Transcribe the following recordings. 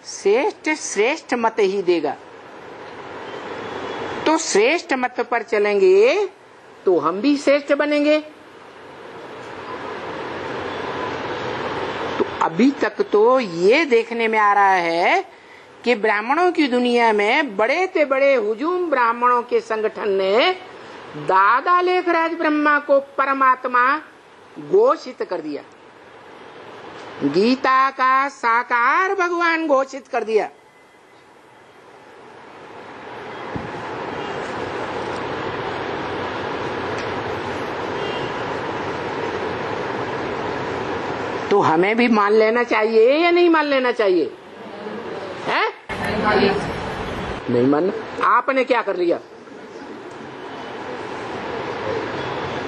श्रेष्ठ मत ही देगा। तो श्रेष्ठ मत पर चलेंगे तो हम भी श्रेष्ठ बनेंगे। तो अभी तक तो ये देखने में आ रहा है कि ब्राह्मणों की दुनिया में बड़े से बड़े हुजूम ब्राह्मणों के संगठन ने दादा लेखराज ब्रह्मा को परमात्मा घोषित कर दिया, गीता का साकार भगवान घोषित कर दिया। तो हमें भी मान लेना चाहिए या नहीं मान लेना चाहिए? है? नहीं मानना। आपने क्या कर लिया?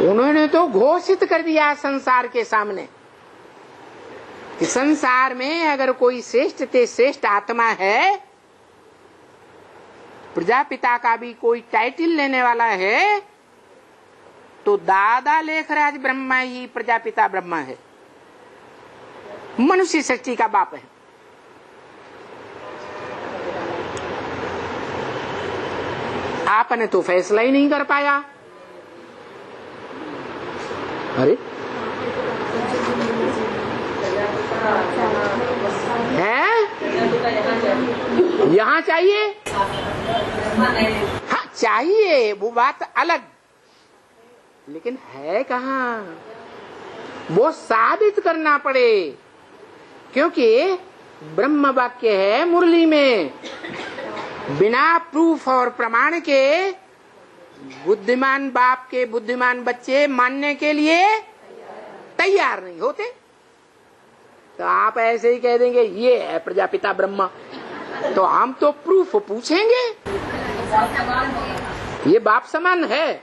उन्होंने तो घोषित कर दिया संसार के सामने कि संसार में अगर कोई श्रेष्ठ से श्रेष्ठ आत्मा है, प्रजापिता का भी कोई टाइटल लेने वाला है, तो दादा लेखराज ब्रह्मा ही प्रजापिता ब्रह्मा है, मनुष्य सृष्टि का बाप है। आपने तो फैसला ही नहीं कर पाया। अरे है यहाँ चाहिए, हाँ चाहिए, वो बात अलग, लेकिन है कहाँ? वो साबित करना पड़े, क्योंकि ब्रह्म वाक्य है मुरली में, बिना प्रूफ और प्रमाण के बुद्धिमान बाप के बुद्धिमान बच्चे मानने के लिए तैयार नहीं होते। तो आप ऐसे ही कह देंगे ये है प्रजापिता ब्रह्मा, तो हम तो प्रूफ पूछेंगे। ये बाप समान है,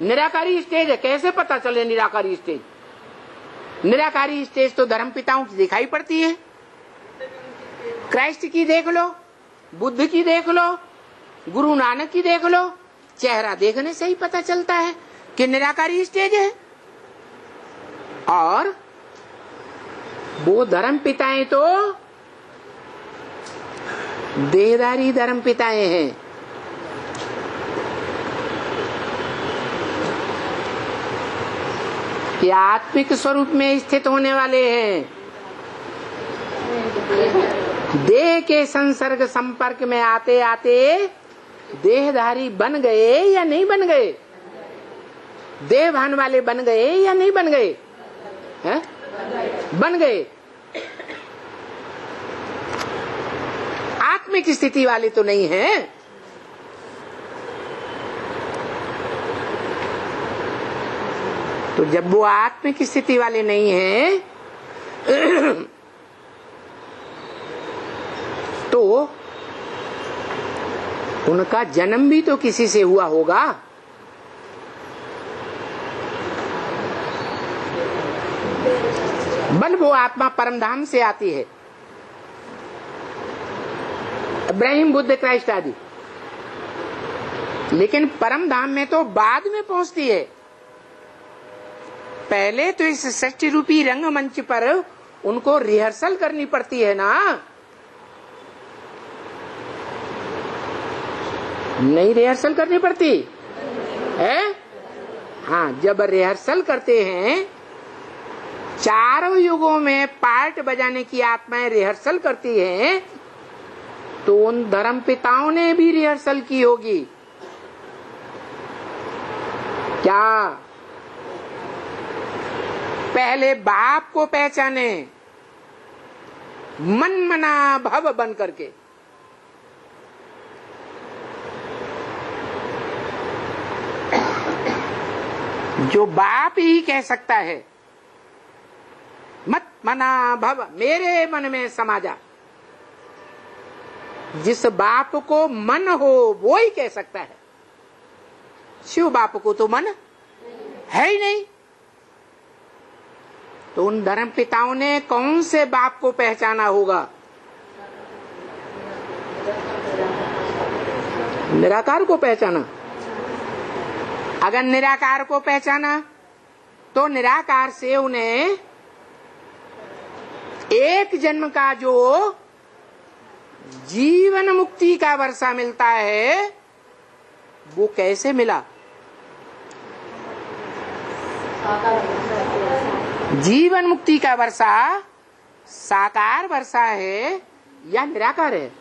निराकारी स्टेज है, कैसे पता चले निराकारी स्टेज? निराकारी स्टेज तो धर्म पिताओं की दिखाई पड़ती है। क्राइस्ट की देख लो, बुद्ध की देख लो, गुरु नानक की देख लो, चेहरा देखने से ही पता चलता है कि निराकारी स्टेज है। और वो धर्म पिताएं तो देहधारी धर्म पिताएं हैं। ये आत्मिक स्वरूप में स्थित होने वाले हैं। देह के संसर्ग संपर्क में आते आते देहधारी बन गए या नहीं बन गए? देहभान वाले बन गए या नहीं बन गए? हैं? बन गए। आत्मिक स्थिति वाले तो नहीं हैं। तो जब वो आत्मिक स्थिति वाले नहीं हैं तो उनका जन्म भी तो किसी से हुआ होगा। बल वो आत्मा परमधाम से आती है, इब्राहिम, बुद्ध, क्राइस्ट आदि, लेकिन परम धाम में तो बाद में पहुंचती है। पहले तो इस सृष्टि रूपी रंगमंच पर उनको रिहर्सल करनी पड़ती है ना। नहीं रिहर्सल करनी पड़ती है? हाँ, जब रिहर्सल करते हैं, चारों युगों में पार्ट बजाने की आत्माएं रिहर्सल करती हैं, तो उन धर्म पिताओं ने भी रिहर्सल की होगी। क्या पहले बाप को पहचाने, मन मना भव बन करके, जो बाप ही कह सकता है मत मना भव, मेरे मन में समा जा। जिस बाप को मन हो वो ही कह सकता है। शिव बाप को तो मन है ही नहीं। तो उन धर्म पिताओं ने कौन से बाप को पहचाना होगा? निराकार को पहचाना। अगर निराकार को पहचाना तो निराकार से उन्हें एक जन्म का जो जीवन मुक्ति का वर्षा मिलता है वो कैसे मिला? जीवन मुक्ति का वर्षा साकार वर्षा है या निराकार है?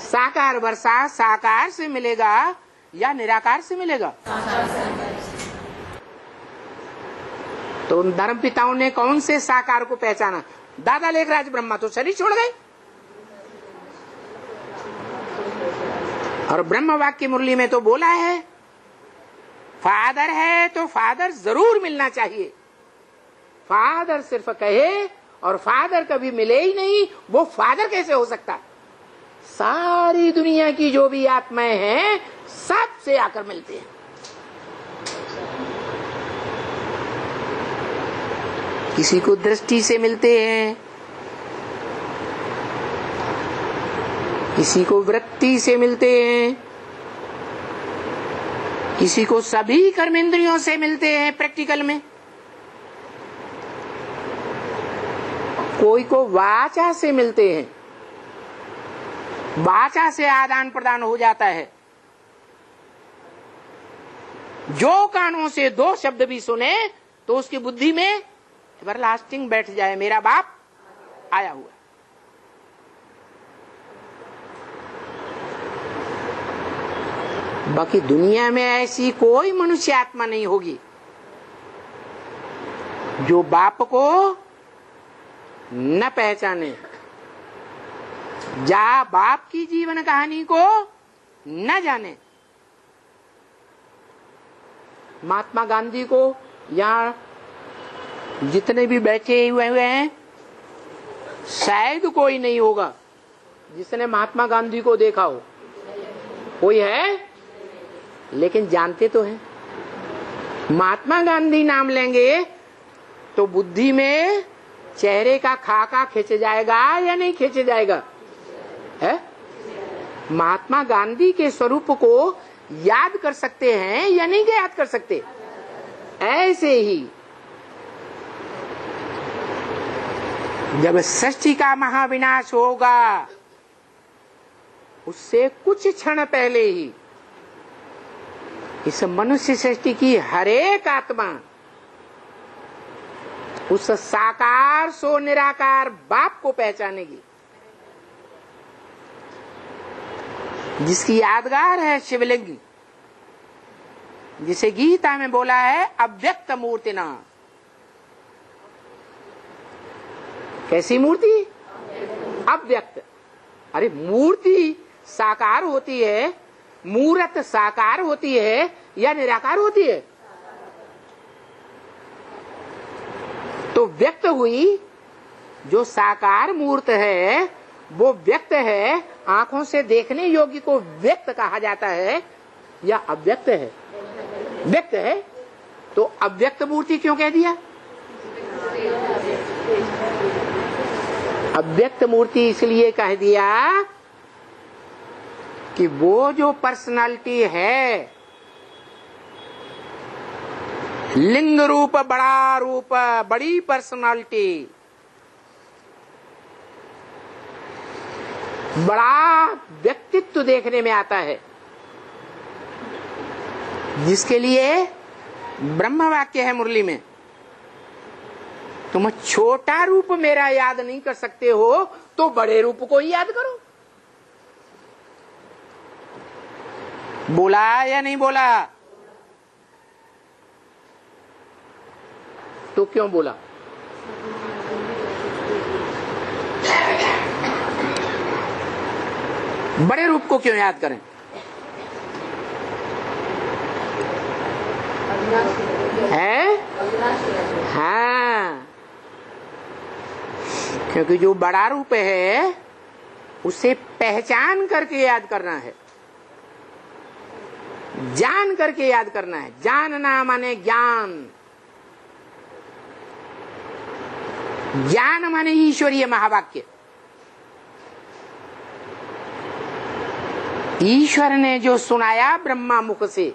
साकार वर्षा साकार से मिलेगा या निराकार से मिलेगा? तो उन धर्म पिताओं ने कौन से साकार को पहचाना? दादा लेखराज ब्रह्मा तो शरीर छोड़ गए, और ब्रह्म वाक्य मुरली में तो बोला है फादर है तो फादर जरूर मिलना चाहिए। फादर सिर्फ कहे और फादर कभी मिले ही नहीं, वो फादर कैसे हो सकता? सारी दुनिया की जो भी आत्माएं हैं सबसे आकर मिलते हैं। किसी को दृष्टि से मिलते हैं, किसी को वृत्ति से मिलते हैं, किसी को सभी कर्मेंद्रियों से मिलते हैं प्रैक्टिकल में, कोई को वाचा से मिलते हैं, वाचा से आदान प्रदान हो जाता है। जो कानों से दो शब्द भी सुने तो उसकी बुद्धि में एवरलास्टिंग बैठ जाए, मेरा बाप आया हुआ। बाकी दुनिया में ऐसी कोई मनुष्य आत्मा नहीं होगी जो बाप को न पहचाने, जा बाप की जीवन कहानी को न जाने। महात्मा गांधी को यहाँ जितने भी बैठे हुए हैं शायद कोई नहीं होगा जिसने महात्मा गांधी को देखा हो। कोई है? लेकिन जानते तो हैं। महात्मा गांधी नाम लेंगे तो बुद्धि में चेहरे का खाका खींच जाएगा या नहीं खींच जाएगा? है? महात्मा गांधी के स्वरूप को याद कर सकते हैं या नहीं याद कर सकते? ऐसे ही जब सृष्टि का महाविनाश होगा उससे कुछ क्षण पहले ही इस मनुष्य सृष्टि की हरेक आत्मा उस साकार सो निराकार बाप को पहचानेगी, जिसकी यादगार है शिवलिंग, जिसे गीता में बोला है अव्यक्त मूर्ति ना। कैसी मूर्ति? अव्यक्त। अरे मूर्ति साकार होती है, मूर्त साकार होती है या निराकार होती है? तो व्यक्त हुई, जो साकार मूर्त है वो व्यक्त है, आंखों से देखने योग्य को व्यक्त कहा जाता है या अव्यक्त है? व्यक्त है। तो अव्यक्त मूर्ति क्यों कह दिया? अव्यक्त मूर्ति इसलिए कह दिया कि वो जो पर्सनालिटी है, लिंग रूप, बड़ा रूप, बड़ी पर्सनालिटी, बड़ा व्यक्तित्व देखने में आता है, जिसके लिए ब्रह्म वाक्य है मुरली में, तुम छोटा रूप मेरा याद नहीं कर सकते हो तो बड़े रूप को ही याद करो। बोला या नहीं बोला? तो क्यों बोला? बड़े रूप को क्यों याद करें? है? हाँ, क्योंकि जो बड़ा रूप है उसे पहचान करके याद करना है, जान करके याद करना है। जानना माने ज्ञान, ज्ञान माने ईश्वरीय महावाक्य। ईश्वर ने जो सुनाया ब्रह्मा मुख से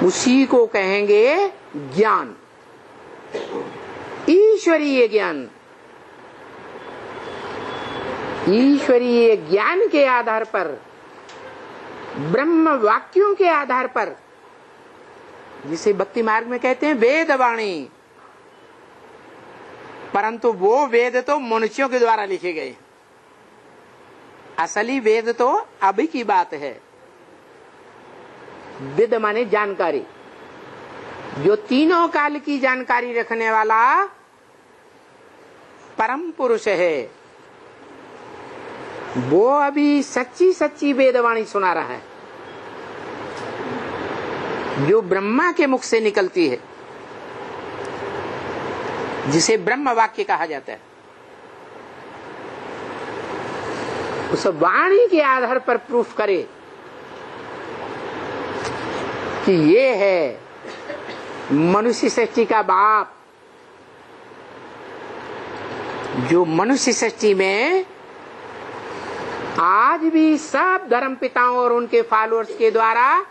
उसी को कहेंगे ज्ञान। ईश्वरीय ज्ञान, ईश्वरीय ज्ञान के आधार पर, ब्रह्म वाक्यों के आधार पर, जिसे भक्ति मार्ग में कहते हैं वेद वाणी, परंतु वो वेद तो मनुष्यों के द्वारा लिखे गए। असली वेद तो अभी की बात है। वेद माने जानकारी, जो तीनों काल की जानकारी रखने वाला परम पुरुष है, वो अभी सच्ची सच्ची वेदवाणी सुना रहा है, जो ब्रह्मा के मुख से निकलती है, जिसे ब्रह्म वाक्य कहा जाता है। उस वाणी के आधार पर प्रूफ करे कि ये है मनुष्य सृष्टि का बाप, जो मनुष्य सृष्टि में आज भी सब धर्म पिताओं और उनके फॉलोअर्स के द्वारा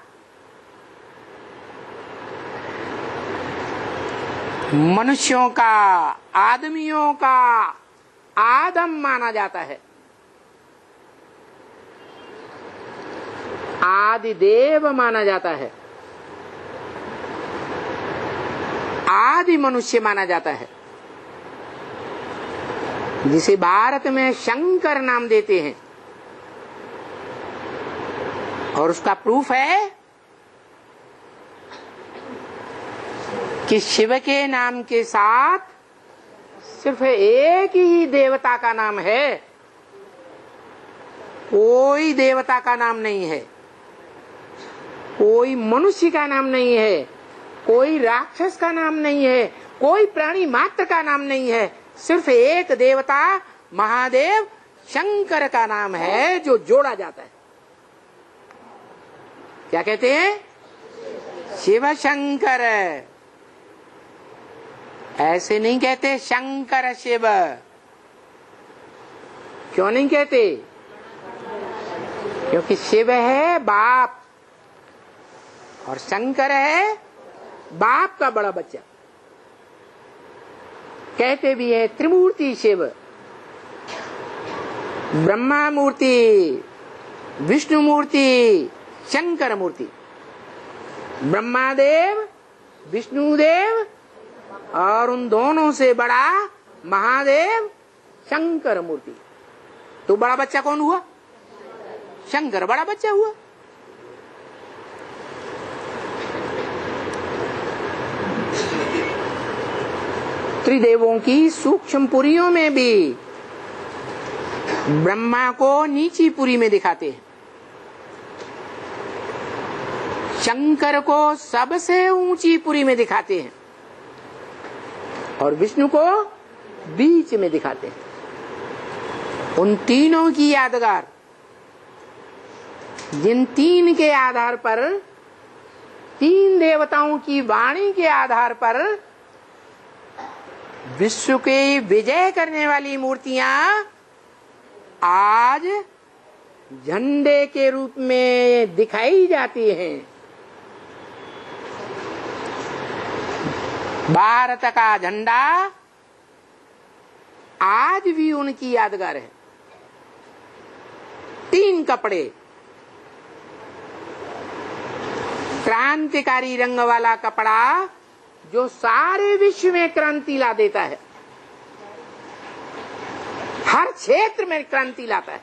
मनुष्यों का, आदमियों का आदम माना जाता है, आदि देव माना जाता है, आदि मनुष्य माना जाता है, जिसे भारत में शंकर नाम देते हैं। और उसका प्रूफ है कि शिव के नाम के साथ सिर्फ एक ही देवता का नाम है, कोई देवता का नाम नहीं है, कोई मनुष्य का नाम नहीं है, कोई राक्षस का नाम नहीं है, कोई प्राणी मात्र का नाम नहीं है, सिर्फ एक देवता महादेव शंकर का नाम है जो जोड़ा जाता है। क्या कहते हैं? शिव शंकर। ऐसे नहीं कहते शंकर शिव। क्यों नहीं कहते? क्योंकि शिव है बाप और शंकर है बाप का बड़ा बच्चा। कहते भी है त्रिमूर्ति शिव, ब्रह्मा मूर्ति, विष्णु मूर्ति, शंकर मूर्ति। ब्रह्मादेव, विष्णुदेव और उन दोनों से बड़ा महादेव शंकर मूर्ति। तो बड़ा बच्चा कौन हुआ? शंकर बड़ा बच्चा हुआ। त्रिदेवों की सूक्ष्म पुरियों में भी ब्रह्मा को नीची पुरी में दिखाते हैं, शंकर को सबसे ऊंची पुरी में दिखाते हैं और विष्णु को बीच में दिखाते हैं। उन तीनों की यादगार, जिन तीन के आधार पर, तीन देवताओं की वाणी के आधार पर विश्व के विजय करने वाली मूर्तियां आज झंडे के रूप में दिखाई जाती हैं। भारत का झंडा आज भी उनकी यादगार है। तीन कपड़े, क्रांतिकारी रंग वाला कपड़ा जो सारे विश्व में क्रांति ला देता है, हर क्षेत्र में क्रांति लाता है।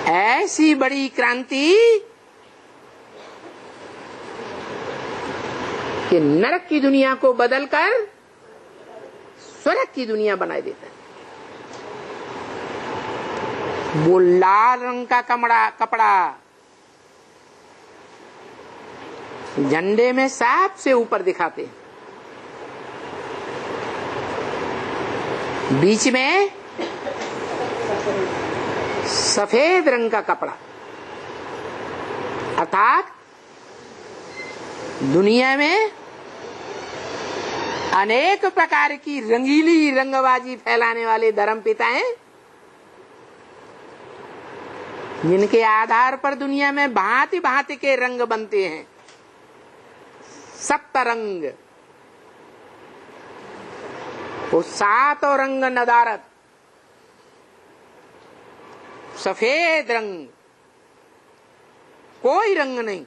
ऐसी बड़ी क्रांति कि नरक की दुनिया को बदलकर स्वर्ग की दुनिया बना देता है। वो लाल रंग का कपड़ा झंडे में सबसे ऊपर दिखाते हैं, बीच में सफेद रंग का कपड़ा, अर्थात दुनिया में अनेक प्रकार की रंगीली रंगबाजी फैलाने वाले धर्म पिता हैं, जिनके आधार पर दुनिया में भांति भांति के रंग बनते हैं। रंग, वो 7 रंग नदारत, सफेद रंग, कोई रंग नहीं।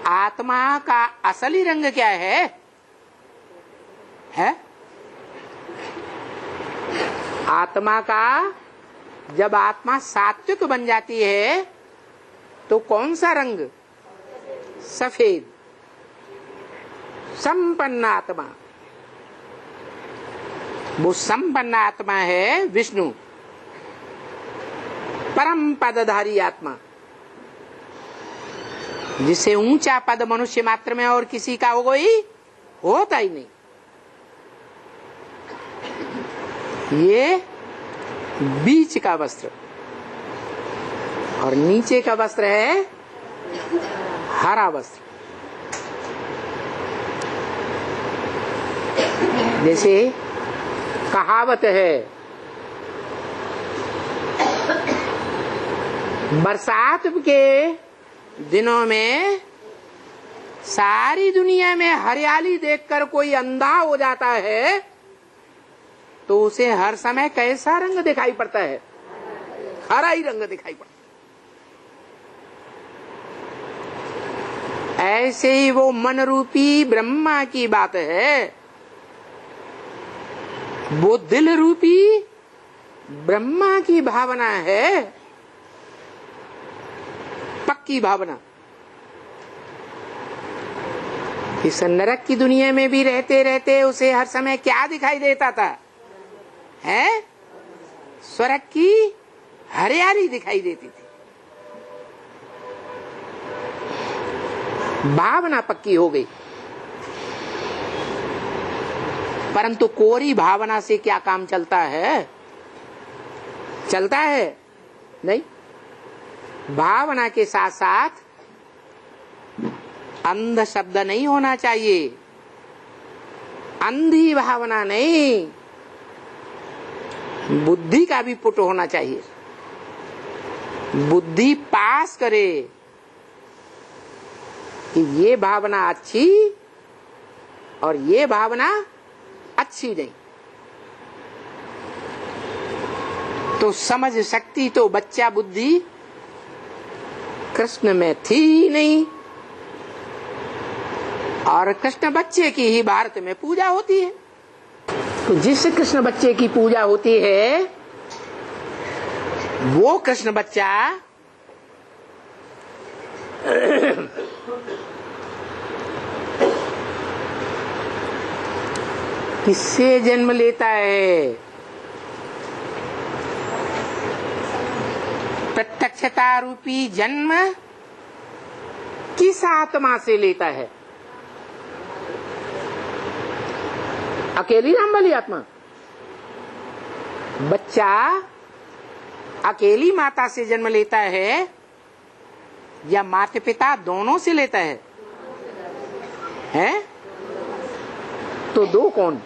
आत्मा का असली रंग क्या है? आत्मा का, जब आत्मा सात्विक बन जाती है तो कौन सा रंग? सफेद। संपन्न आत्मा, वो संपन्न आत्मा है विष्णु, परम पदधारी आत्मा, जिसे ऊंचा पद मनुष्य मात्र में और किसी का हो कोई होता ही नहीं। ये बीच का वस्त्र और नीचे का वस्त्र है हरा वस्त्र। जैसे कहावत है, बरसात के दिनों में सारी दुनिया में हरियाली देखकर कोई अंधा हो जाता है तो उसे हर समय कैसा रंग दिखाई पड़ता है? हरा ही रंग दिखाई पड़ता है। ऐसे ही वो मन रूपी ब्रह्मा की बात है, वो दिल रूपी ब्रह्मा की भावना है, पक्की भावना। इस नरक की दुनिया में भी रहते रहते उसे हर समय क्या दिखाई देता था? स्वर्ग की हरियाली दिखाई देती थी। भावना पक्की हो गई। परंतु कोरी भावना से क्या काम चलता है? चलता है नहीं। भावना के साथ साथ अंध शब्द नहीं होना चाहिए, अंधी भावना नहीं, बुद्धि का भी पुट होना चाहिए। बुद्धि पास करे कि ये भावना अच्छी और ये भावना अच्छी नहीं, तो समझ शक्ति तो बच्चा बुद्धि कृष्ण में थी ही नहीं, और कृष्ण बच्चे की ही भारत में पूजा होती है। तो जिस कृष्ण बच्चे की पूजा होती है वो कृष्ण बच्चा किससे जन्म लेता है? प्रत्यक्षता रूपी जन्म किस आत्मा से लेता है? अकेली नाम वाली आत्मा। बच्चा अकेली माता से जन्म लेता है या माता पिता दोनों से लेता है? तो दो कौन?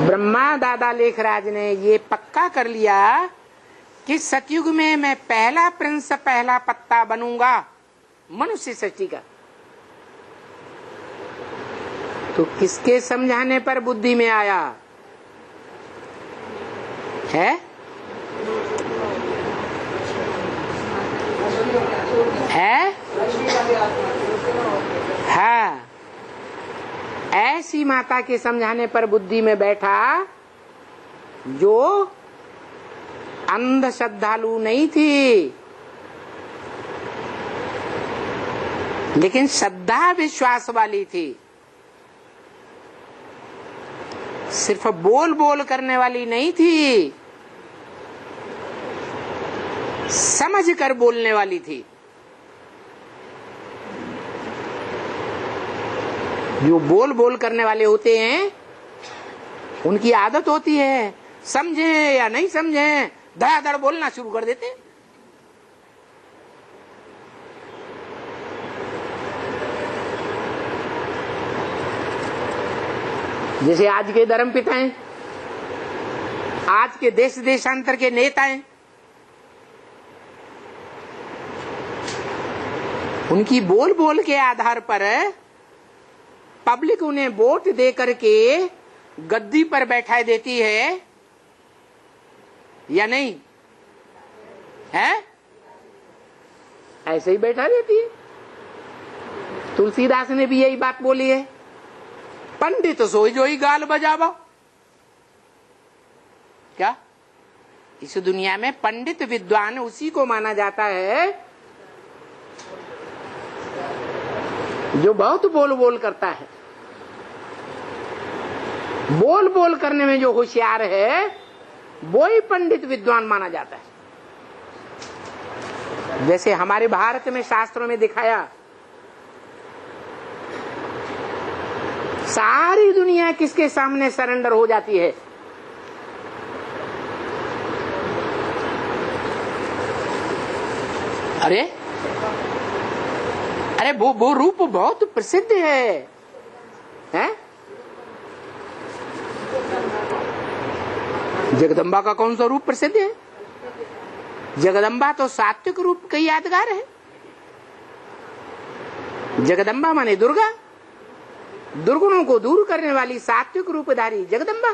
ब्रह्मा दादा लेखराज ने ये पक्का कर लिया कि सतयुग में मैं पहला प्रिंस, पहला पत्ता बनूंगा मनुष्य सृष्टि का। तो किसके समझाने पर बुद्धि में आया है? हाँ, ऐसी माता के समझाने पर बुद्धि में बैठा जो अंध श्रद्धालु नहीं थी, लेकिन श्रद्धा विश्वास वाली थी। सिर्फ बोल बोल करने वाली नहीं थी, समझ कर बोलने वाली थी। जो बोल बोल करने वाले होते हैं उनकी आदत होती है समझे या नहीं समझे धड़ाधड़ बोलना शुरू कर देते हैं। जैसे आज के धर्म पिता हैं, आज के देश देशांतर के नेता हैं, उनकी बोल बोल के आधार पर पब्लिक उन्हें वोट दे करके गद्दी पर बैठा देती है या नहीं है? ऐसे ही बैठा देती है। तुलसीदास ने भी यही बात बोली है, पंडित सोई जोई गाल बजावा। क्या इस दुनिया में पंडित विद्वान उसी को माना जाता है जो बहुत बोल बोल करता है। बोल बोल करने में जो होशियार है वो ही पंडित विद्वान माना जाता है। जैसे हमारे भारत में शास्त्रों में दिखाया, सारी दुनिया किसके सामने सरेंडर हो जाती है? अरे अरे वो रूप बहुत प्रसिद्ध है, हैं? जगदम्बा का कौन सा रूप प्रसिद्ध है? जगदम्बा तो सात्विक रूप का यादगार है। जगदम्बा माने दुर्गा, दुर्गुणों को दूर करने वाली सात्विक रूपधारी जगदम्बा,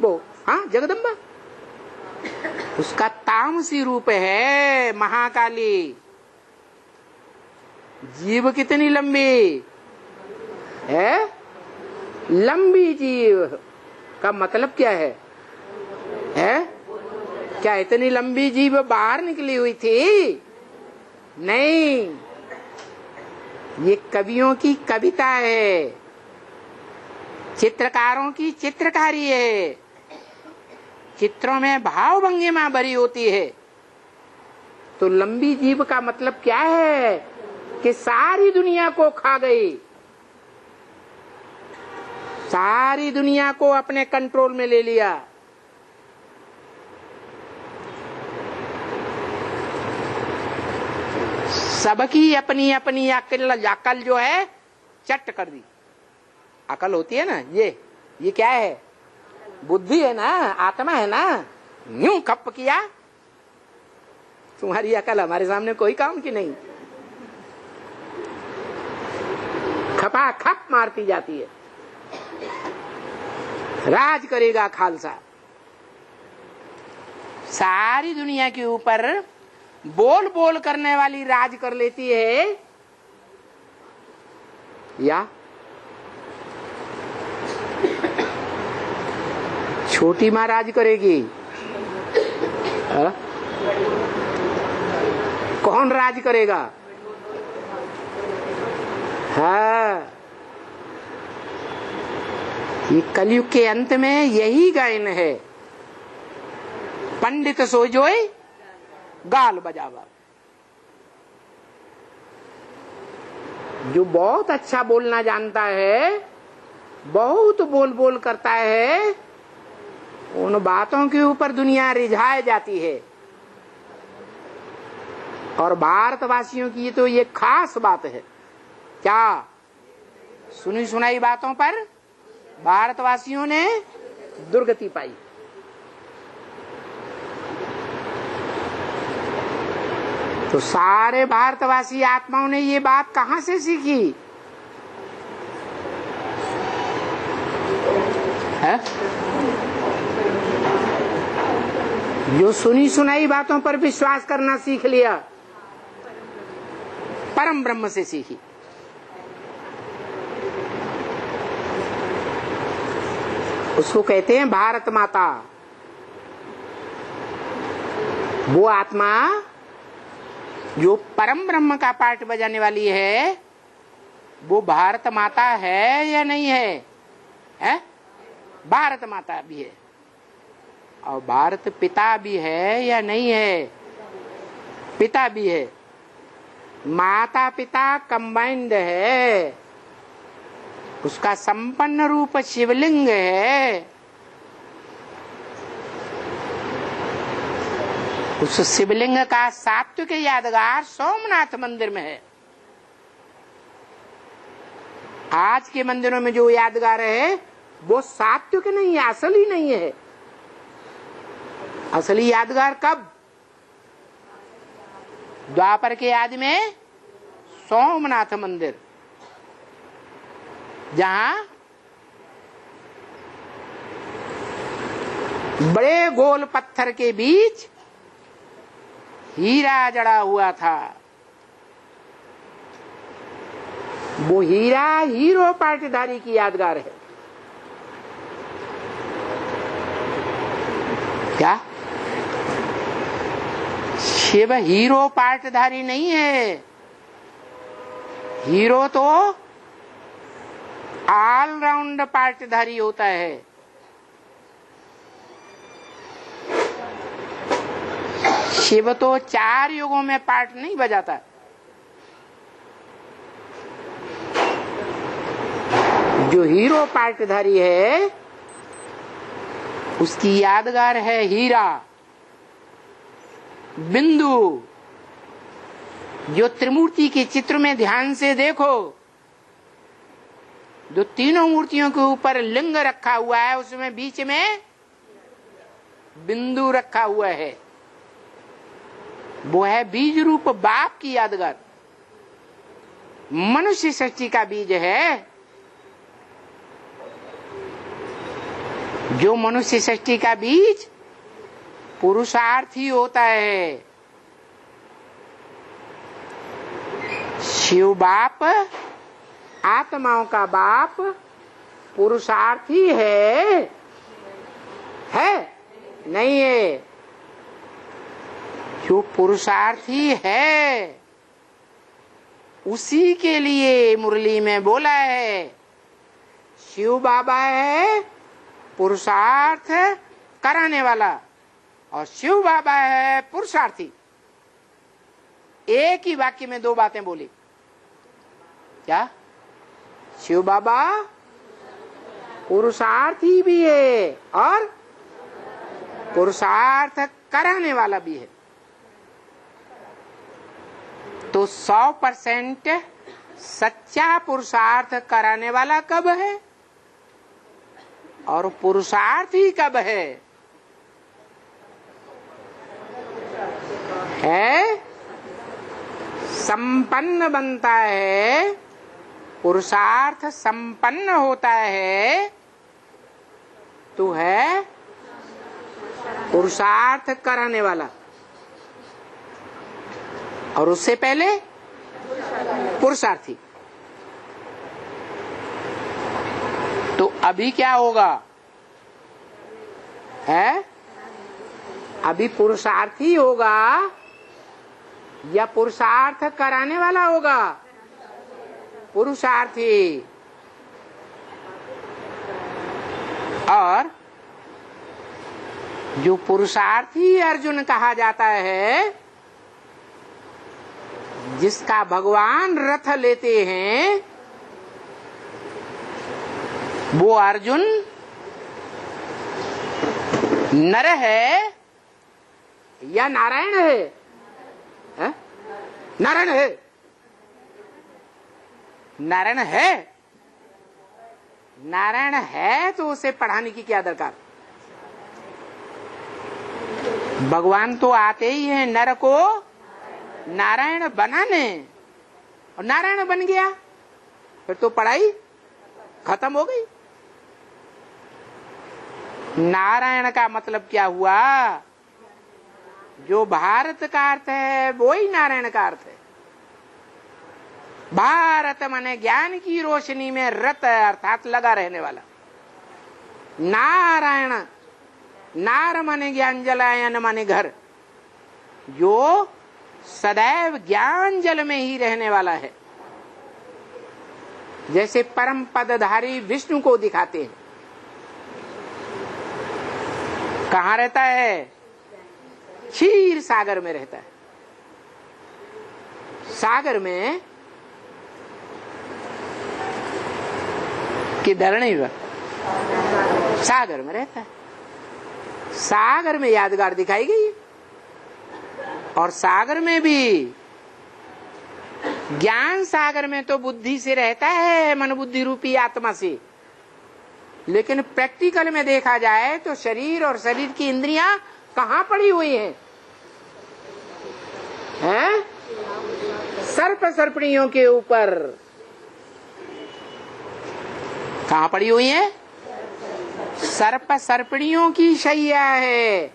वो हाँ जगदम्बा। उसका तामसी रूप है महाकाली। जीव कितनी लंबी है? लंबी जीव का मतलब क्या है? क्या इतनी लंबी जीव बाहर निकली हुई थी? नहीं, ये कवियों की कविता है, चित्रकारों की चित्रकारी है। चित्रों में भाव भंगिमा भरी होती है। तो लंबी जीव का मतलब क्या है? कि सारी दुनिया को खा गई, सारी दुनिया को अपने कंट्रोल में ले लिया। सबकी अपनी अपनी अकल जो है चट कर दी। अकल होती है ना, ये क्या है? बुद्धि है ना, आत्मा है ना, यूं खप किया। तुम्हारी अकल हमारे सामने कोई काम की नहीं, खपा खप मारती जाती है। राज करेगा खालसा, सारी दुनिया के ऊपर बोल बोल करने वाली राज कर लेती है, या छोटी माँ राज करेगी? कौन राज करेगा? हाँ, ये कलयुग के अंत में यही गायन है, पंडित सो जोई गाल बजावा। जो बहुत अच्छा बोलना जानता है, बहुत बोल बोल करता है, उन बातों के ऊपर दुनिया रिझाए जाती है। और भारतवासियों की तो ये खास बात है। क्या? सुनी सुनाई बातों पर भारतवासियों ने दुर्गति पाई। तो सारे भारतवासी आत्माओं ने ये बात कहां से सीखी है? जो सुनी सुनाई बातों पर विश्वास करना सीख लिया, परम ब्रह्म से सीखी। उसको कहते हैं भारत माता। वो आत्मा जो परम ब्रह्म का पाठ बजाने वाली है, वो भारत माता है या नहीं है? है? भारत माता भी है और भारत पिता भी है या नहीं है? पिता भी है। माता पिता कंबाइंड है। उसका संपन्न रूप शिवलिंग है। उस शिवलिंग का सात्विक यादगार सोमनाथ मंदिर में है। आज के मंदिरों में जो यादगार है वो सात्विक नहीं है, असली नहीं है। असली यादगार कब? द्वापर के आदि में सोमनाथ मंदिर, जहां बड़े गोल पत्थर के बीच हीरा जड़ा हुआ था। वो हीरा हीरो पाटीदारी की यादगार है। क्या शिव हीरो पाटधारी नहीं है? हीरो तो ऑलराउंड पाटधारी होता है। शिव तो 4 युगों में पाट नहीं बजाता। जो हीरो पाटधारी है उसकी यादगार है हीरा, बिंदु। जो त्रिमूर्ति के चित्र में ध्यान से देखो, जो तीनों मूर्तियों के ऊपर लिंग रखा हुआ है, उसमें बीच में बिंदु रखा हुआ है। वो है बीज रूप बाप की यादगार। मनुष्य सृष्टि का बीज है। जो मनुष्य सृष्टि का बीज पुरुषार्थी होता है। शिव बाप, आत्माओं का बाप, पुरुषार्थी है नहीं है? जो पुरुषार्थी है उसी के लिए मुरली में बोला है शिव बाबा है पुरुषार्थ कराने वाला और शिव बाबा है पुरुषार्थी। एक ही वाक्य में 2 बातें बोली। क्या? शिव बाबा पुरुषार्थी भी है और पुरुषार्थ कराने वाला भी है। तो 100% सच्चा पुरुषार्थ कराने वाला कब है और पुरुषार्थी कब है? संपन्न बनता है, पुरुषार्थ संपन्न होता है तो है पुरुषार्थ कराने वाला, और उससे पहले पुरुषार्थी। तो अभी क्या होगा? अभी पुरुषार्थी होगा या पुरुषार्थ कराने वाला होगा? पुरुषार्थी। और जो पुरुषार्थी अर्जुन कहा जाता है, जिसका भगवान रथ लेते हैं, वो अर्जुन नर है या नारायण है? नारायण है। नारायण है। नारायण है तो उसे पढ़ाने की क्या दरकार? भगवान तो आते ही हैं नर को नारायण बनाने, और नारायण बन गया फिर तो पढ़ाई खत्म हो गई। नारायण का मतलब क्या हुआ? जो भारत का अर्थ है वो ही नारायण का अर्थ है। भारत माने ज्ञान की रोशनी में रत अर्थात लगा रहने वाला। नारायण, नार माने ज्ञान जलायन माने घर, जो सदैव ज्ञान जल में ही रहने वाला है। जैसे परम पदधारी विष्णु को दिखाते हैं। कहाँ रहता है? क्षीर सागर में रहता है। सागर में किधर नहीं हुआ, सागर में रहता है। सागर में यादगार दिखाई गई, और सागर में भी ज्ञान सागर में तो बुद्धि से रहता है, मन बुद्धि रूपी आत्मा से। लेकिन प्रैक्टिकल में देखा जाए तो शरीर और शरीर की इंद्रियां कहाँ पड़ी हुई हैं? सर्प सर्पणियों के ऊपर। कहाँ पड़ी हुई है? सर्प सर्पणियों की शैया है।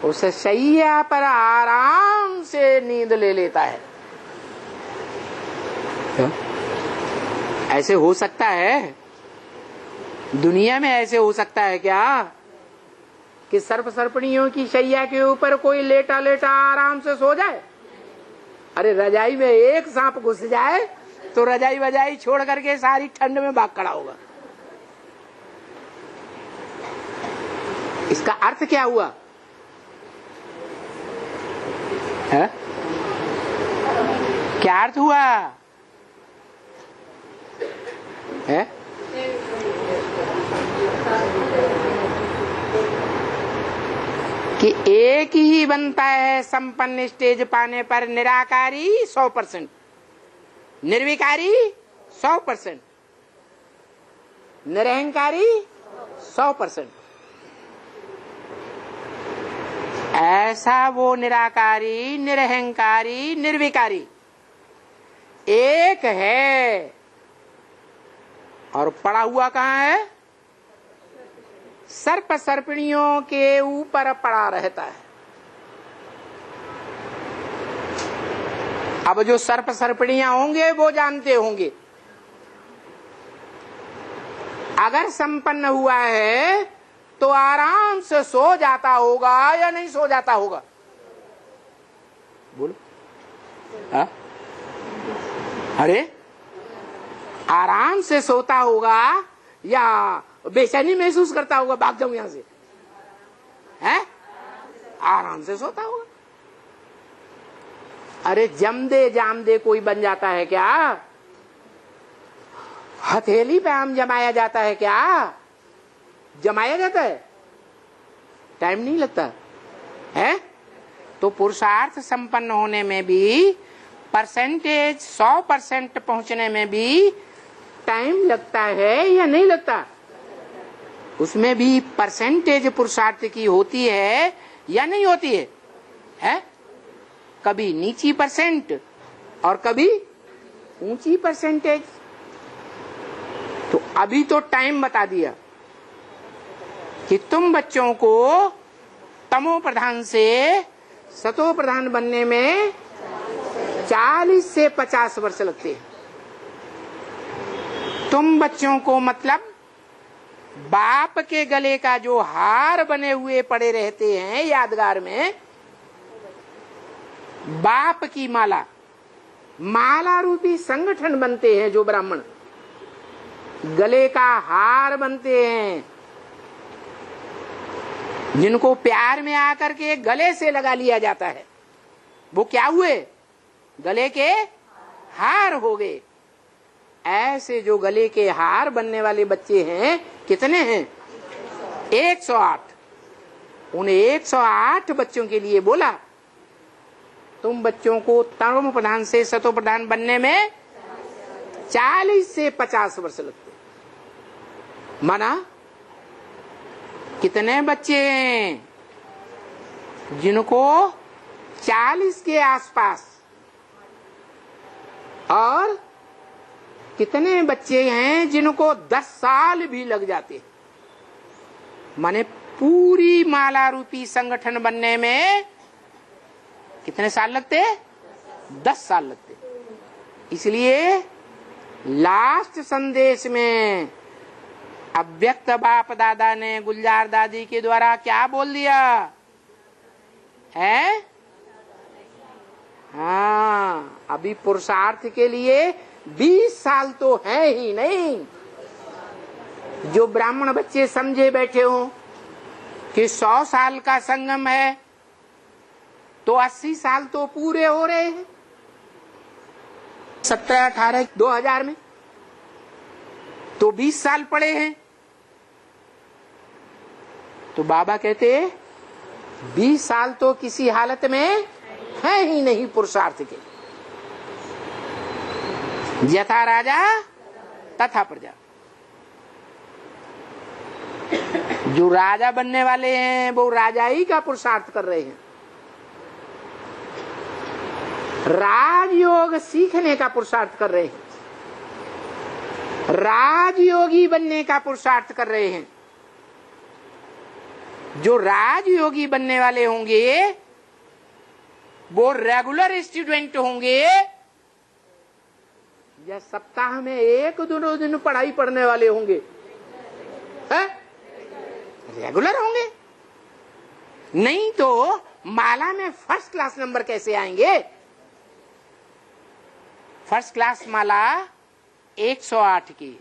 उस शैया पर आराम से नींद ले लेता है। ऐसे हो सकता है? दुनिया में ऐसे हो सकता है क्या कि सर्प सर्पणियों की शैया के ऊपर कोई लेटा लेटा आराम से सो जाए? अरे रजाई में एक सांप घुस जाए तो रजाई वजाई छोड़ करके सारी ठंड में भाग खड़ा होगा। इसका अर्थ क्या हुआ है? क्या अर्थ हुआ है? कि एक ही बनता है संपन्न स्टेज पाने पर निराकारी 100%, निर्विकारी 100%, निरहंकारी 100%। ऐसा वो निराकारी, निरहंकारी, निर्विकारी एक है और पड़ा हुआ कहाँ है? सर्प सर्पणियों के ऊपर पड़ा रहता है। अब जो सर्प सर्पणियां होंगे वो जानते होंगे, अगर संपन्न हुआ है तो आराम से सो जाता होगा या नहीं सो जाता होगा? बोलो। अरे आराम से सोता होगा या बेचैनी महसूस करता होगा, भाग जाऊं यहां से? है? आराम से सोता होगा। अरे जमदे जामदे कोई बन जाता है क्या? हथेली पे आम जमाया जाता है क्या? जमाया जाता है, टाइम नहीं लगता है। तो पुरुषार्थ संपन्न होने में भी, परसेंटेज 100% पहुंचने में भी टाइम लगता है या नहीं लगता? उसमें भी परसेंटेज पुरुषार्थ की होती है या नहीं होती है? है? कभी नीची परसेंट और कभी ऊंची परसेंटेज। तो अभी तो टाइम बता दिया कि तुम बच्चों को तमो प्रधान से सतो प्रधान बनने में 40 से 50 वर्ष लगते हैं। तुम बच्चों को मतलब बाप के गले का जो हार बने हुए पड़े रहते हैं यादगार में, बाप की माला, माला रूपी संगठन बनते हैं जो ब्राह्मण, गले का हार बनते हैं, जिनको प्यार में आकर के गले से लगा लिया जाता है, वो क्या हुए? गले के हार हो गए। ऐसे जो गले के हार बनने वाले बच्चे हैं, कितने हैं? 108। उन 108 बच्चों के लिए बोला, तुम बच्चों को तमो प्रधान से सतो प्रधान बनने में 40 से 50 वर्ष लगते। माना कितने बच्चे हैं जिनको 40 के आसपास, और कितने बच्चे हैं जिनको 10 साल भी लग जाते? माने पूरी माला रूपी संगठन बनने में कितने साल लगते? 10 साल लगते। इसलिए लास्ट संदेश में अव्यक्त बाप दादा ने गुलजार दादी के द्वारा क्या बोल दिया है? हाँ, अभी पुरुषार्थ के लिए 20 साल तो है ही नहीं। जो ब्राह्मण बच्चे समझे बैठे हो कि 100 साल का संगम है, तो 80 साल तो पूरे हो रहे हैं 17, 18, 2000 में, तो 20 साल पड़े हैं। तो बाबा कहते 20 साल तो किसी हालत में है ही नहीं पुरुषार्थ के। यथा राजा तथा प्रजा। जो राजा बनने वाले हैं वो राजा ही का पुरुषार्थ कर रहे हैं। राजयोग सीखने का पुरुषार्थ कर रहे हैं, राजयोगी बनने का पुरुषार्थ कर रहे हैं। जो राजयोगी बनने वाले होंगे वो रेगुलर स्टूडेंट होंगे या सप्ताह में 1-2 दिन पढ़ाई पढ़ने वाले होंगे? रेगुलर होंगे। नहीं तो माला में फर्स्ट क्लास नंबर कैसे आएंगे? फर्स्ट क्लास माला 108 की,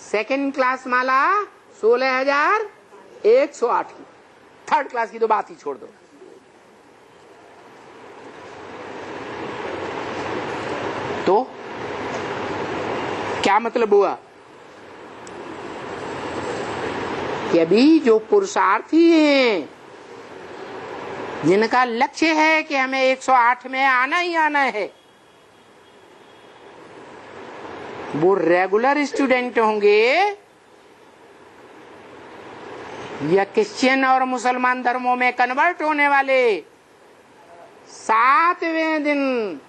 सेकंड क्लास माला 16,108 की, थर्ड क्लास की तो बात ही छोड़ दो। तो क्या मतलब हुआ कि अभी जो पुरुषार्थी हैं, जिनका लक्ष्य है कि हमें 108 में आना ही आना है, वो रेगुलर स्टूडेंट होंगे या क्रिश्चियन और मुसलमान धर्मों में कन्वर्ट होने वाले 7वें दिन